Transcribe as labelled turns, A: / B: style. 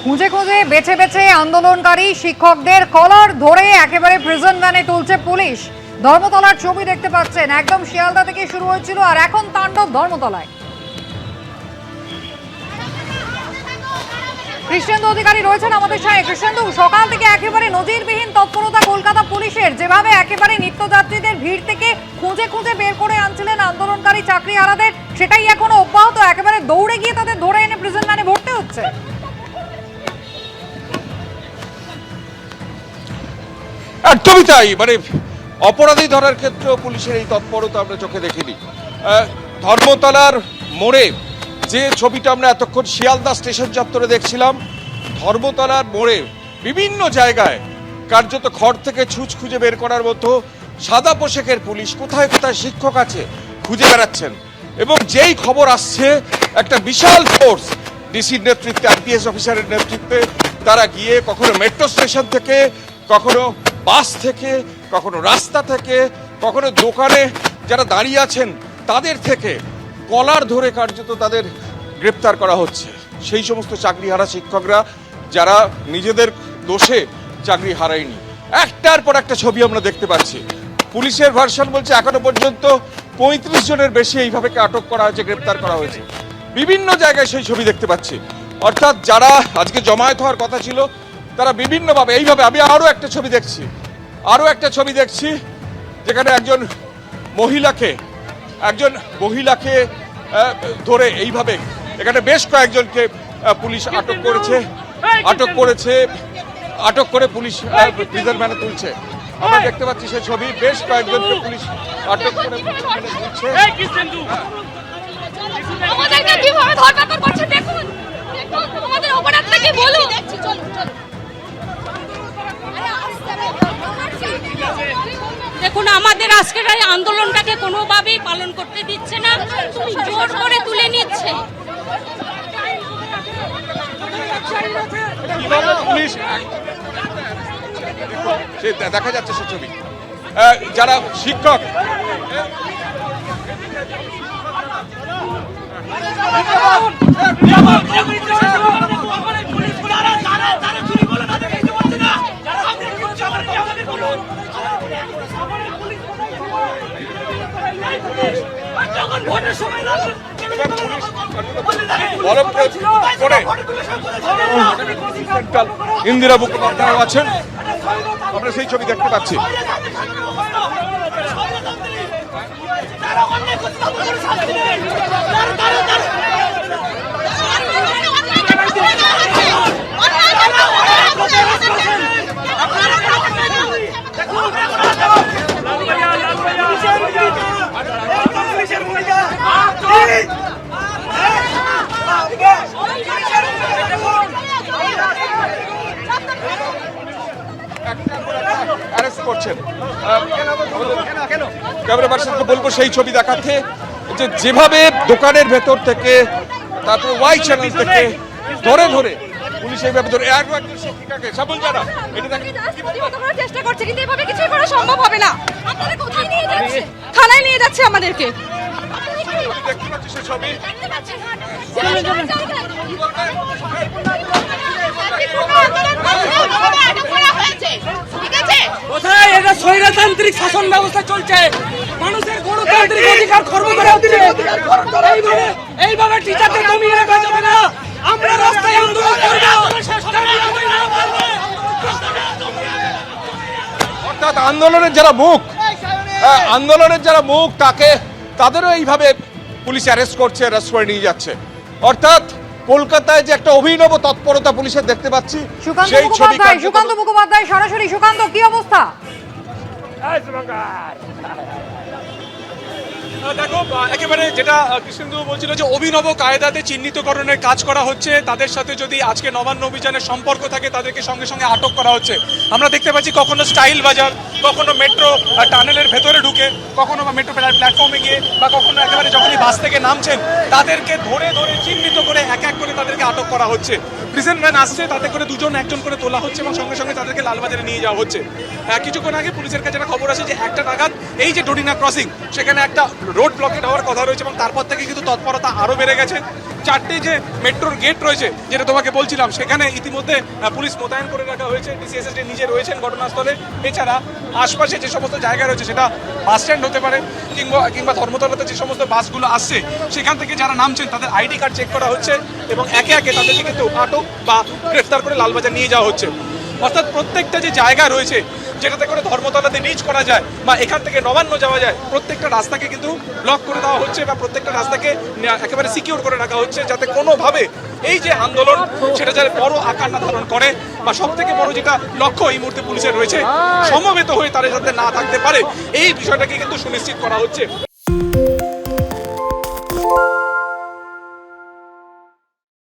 A: খুঁজে খুঁজে বেছে বেছে আন্দোলনকারী শিক্ষকদের কলার ধরে একেবারে প্রিজন ভ্যানে তুলছে পুলিশ। ধর্মতলার ছবি দেখতে পাচ্ছেন, একদম শিয়ালদা থেকে শুরু হয়েছিল আর এখন তাণ্ডব ধর্মতলায়। কৃষ্ণেন্দু অধিকারী রয়েছেন আমাদের সঙ্গে। কৃষ্ণেন্দু, সকাল থেকে একেবারে নজিরবিহীন তৎপরতা কলকাতা পুলিশের, যেভাবে একেবারে নিত্যযাত্রীদের ভিড় থেকে খুঁজে খুঁজে বের করে আনছিলেন আন্দোলনকারী চাকরিহারাদের, সেটাই এখনো অব্যাহত। একেবারে দৌড়ে গিয়ে তাদের ধরে এনে প্রিজন ভ্যানে ভরতে হচ্ছে।
B: একদমই তাই, মানে অপরাধী ধরার ক্ষেত্রে পুলিশের এই তৎপরতা আমরা চোখে দেখিনি। ধর্মতলার মোড়ে যে ছবিটা আমরা এতক্ষণ শিয়ালদা স্টেশন চত্বরে দেখছিলাম, ধর্মতলার মোড়ে বিভিন্ন জায়গায় কার্যত খড় থেকে ছুঁচ খুঁজে বের করার মতো সাদা পোশাকের পুলিশ কোথায় কোথায় শিক্ষক আছে খুঁজে বেড়াচ্ছেন। এবং যেই খবর আসছে, একটা বিশাল ফোর্স ডিসির নেতৃত্বে, আইপিএস অফিসারের নেতৃত্বে তারা গিয়ে কখনো মেট্রো স্টেশন থেকে, কখনো বাস থেকে, কখনো রাস্তা থেকে, কখনো দোকানে যারা দাঁড়িয়ে আছেন তাদের থেকে কলার ধরে কার্যত তাদের গ্রেপ্তার করা হচ্ছে। সেই সমস্ত চাকরিহারা শিক্ষকরা যারা নিজেদের দোষে চাকরি হারায়নি। একটার পর একটা ছবি আমরা দেখতে পাচ্ছি। পুলিশের ভার্সন বলছে এখনো পর্যন্ত 35 জনের বেশি এইভাবে আটক করা হয়েছে, গ্রেপ্তার করা হয়েছে। বিভিন্ন জায়গায় সেই ছবি দেখতে পাচ্ছি। অর্থাৎ যারা আজকে জমায়েত হওয়ার কথা ছিল তারা বিভিন্নভাবে এইভাবে, আমি আরো একটা ছবি দেখছি যেখানে একজন মহিলাকে ধরে এইভাবে এখানে বেশ কয়েকজনকে পুলিশ আটক করে পুলিশ প্রিজন ভ্যানে তুলছে। আমরা দেখতে পাচ্ছি সেই ছবি, বেশ কয়েকজনকে পুলিশ আটক করে তুলছে।
C: আমাদেরকে কিভাবে ধরপাকড় করছে দেখুন, আমাদের অপরাধটাকে বলুন। দেখুন, আমাদের আজকের এই আন্দোলনটাকে কোনোভাবেই পালন করতে দিচ্ছে না, জোর করে তুলে নিচ্ছে।
B: দেখা যাচ্ছে সে ছবি, যারা শিক্ষক ইন্দিরা মুখোপাধ্যায় আছেন, আমরা সেই ছবি দেখতে পাচ্ছি। ক্যামেরা পার্সনকে বলবো সেই ছবি দেখাতে, যে যেভাবে দোকানের ভেতর থেকে, তারপরে ওয়াই চ্যানেল থেকে ধরে পুলিশ এইভাবে ধরে একজন শিক্ষিকাকে সাবল যারা
C: চেষ্টা করছে, কিন্তু এভাবে কিছুই করা সম্ভব হবে না। আপনারা কোথায় নিয়ে যাচ্ছে? থানায় নিয়ে যাচ্ছে আমাদেরকে।
B: দেখতে পাচ্ছি সেই ছবি।
D: কোথায় এটা স্বৈরতান্ত্রিক শাসন ব্যবস্থা চলছে? মানুষের গণতান্ত্রিক অধিকার খর্ব করা হচ্ছে। এইভাবে টিচারদের দমিয়ে রাখা যাবে না। আমরা রাস্তায় আন্দোলন করব।
B: অর্থাৎ আন্দোলনের যারা মুখ তাদেরও এইভাবে পুলিশ অ্যারেস্ট করে নিয়ে যাচ্ছে। অর্থাৎ কলকাতায় যে একটা অভিনব তৎপরতা পুলিশের দেখতে পাচ্ছি।
A: সুকান্ত মুখোপাধ্যায় সরাসরি। সুকান্ত, কি অবস্থা?
E: দেখো, একেবারে যেটা কৃষ্ণেন্দু বলছিল যে অভিনব কায়দাতে চিহ্নিতকরণের কাজ করা হচ্ছে, তাদের সাথে যদি আজকে নবান্ন অভিযানের সম্পর্ক থাকে তাদেরকে সঙ্গে সঙ্গে আটক করা হচ্ছে। আমরা দেখতে পাচ্ছি কখনো স্টাইল বাজার, কখনো মেট্রো টানেলের ভেতরে ঢুকে, কখনো বা মেট্রো প্ল্যাটফর্মে গিয়ে, বা কখনো একেবারে যখনই বাস থেকে নামছেন তাদেরকে ধরে চিহ্নিত করে এক এক করে তাদেরকে আটক করা হচ্ছে। প্রিজন ভ্যান আসছে, তাতে করে দুজন একজন করে তোলা হচ্ছে এবং সঙ্গে সঙ্গে তাদেরকে লালবাজারে নিয়ে যাওয়া হচ্ছে। কিছুক্ষণ আগে পুলিশের কাছে একটা খবর আসে যে 1টা নাগাদ এই যে ডোডিনা ক্রসিং সেখানে একটা রোড ব্লকেট হওয়ার কথা রয়েছে এবং তারপর থেকে কিন্তু তৎপরতা আরও বেড়ে গেছে। 4টে যে মেট্রোর গেট রয়েছে যেটা তোমাকে বলছিলাম সেখানে ইতিমধ্যে পুলিশ মোতায়েন করে রাখা হয়েছে। ডিসিএসএসডি নিজে রয়েছেন ঘটনাস্থলে। এছাড়া আশপাশে যে সমস্ত জায়গা রয়েছে সেটা বাস স্ট্যান্ড হতে পারে কিংবা ধর্মতলাতে যে সমস্ত বাসগুলো আসছে সেখান থেকে যারা নামছেন তাদের আইডি কার্ড চেক করা হচ্ছে এবং একে একে তাদেরকে কিন্তু আটক বা গ্রেফতার করে লালবাজার নিয়ে যাওয়া হচ্ছে। অর্থাৎ প্রত্যেকটা যে জায়গা রয়েছে যেটাতে করে ধর্মতলাতে রিচ করা যায় বা এখান থেকে নবান্ন যাওয়া যায় প্রত্যেকটা রাস্তাকে কিন্তু ব্লক করে দেওয়া হচ্ছে বা প্রত্যেকটা রাস্তাকে একেবারে সিকিউর করে রাখা হচ্ছে যাতে কোনোভাবে এই যে আন্দোলন সেটা যাতে বড় আকার না ধারণ করে বা সব থেকে বড় যেটা লক্ষ্য এই মুহূর্তে পুলিশের রয়েছে সমবেত হয়ে তারা যাতে না থাকতে পারে এই বিষয়টাকে কিন্তু সুনিশ্চিত করা হচ্ছে।